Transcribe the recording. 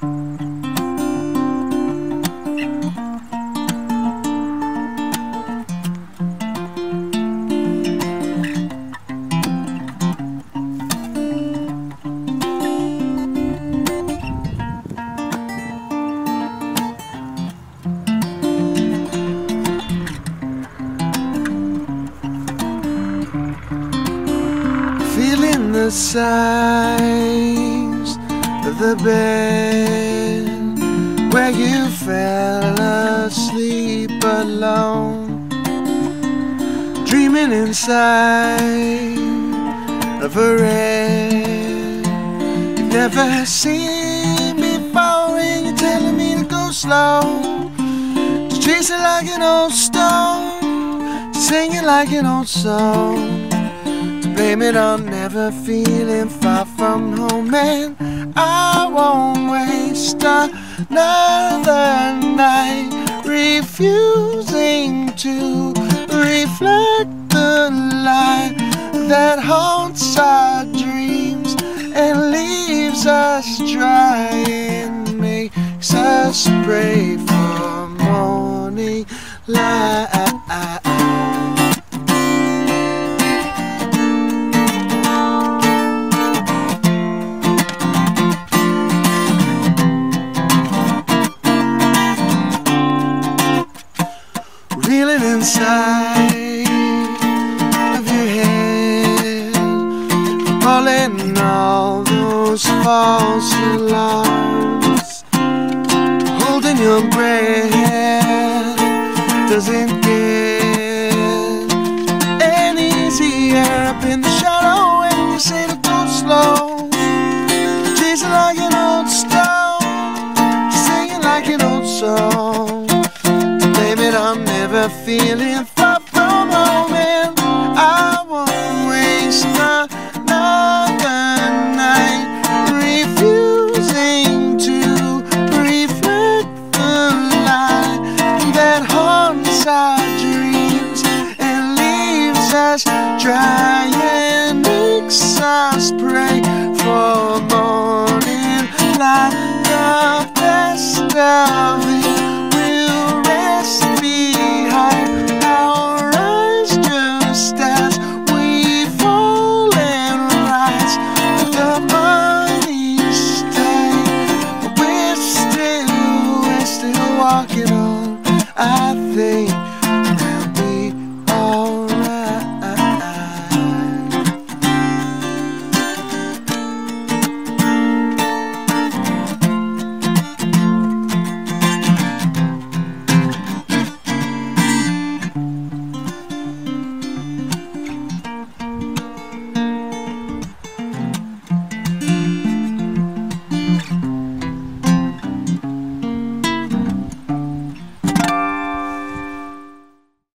Feeling the size of the bed where you fell asleep alone, dreaming inside of a red you've never seen before, and you're telling me to go slow, to chase it like an old stone, to sing it like an old song. Blame it on never feeling far from home, and I won't waste another night refusing to reflect the light that haunts our dreams and leaves us dry and makes us pray for morning light. Reeling inside of your head, recalling all those false alarms, holding your breath doesn't get any easier up in the shadow when you say to go slow, chasing like an old stone, singing like an old song. I'm never feeling far from home, and I won't waste another night refusing to reflect the light that haunts our dreams and leaves us dry and makes us pray for morning light. The best of it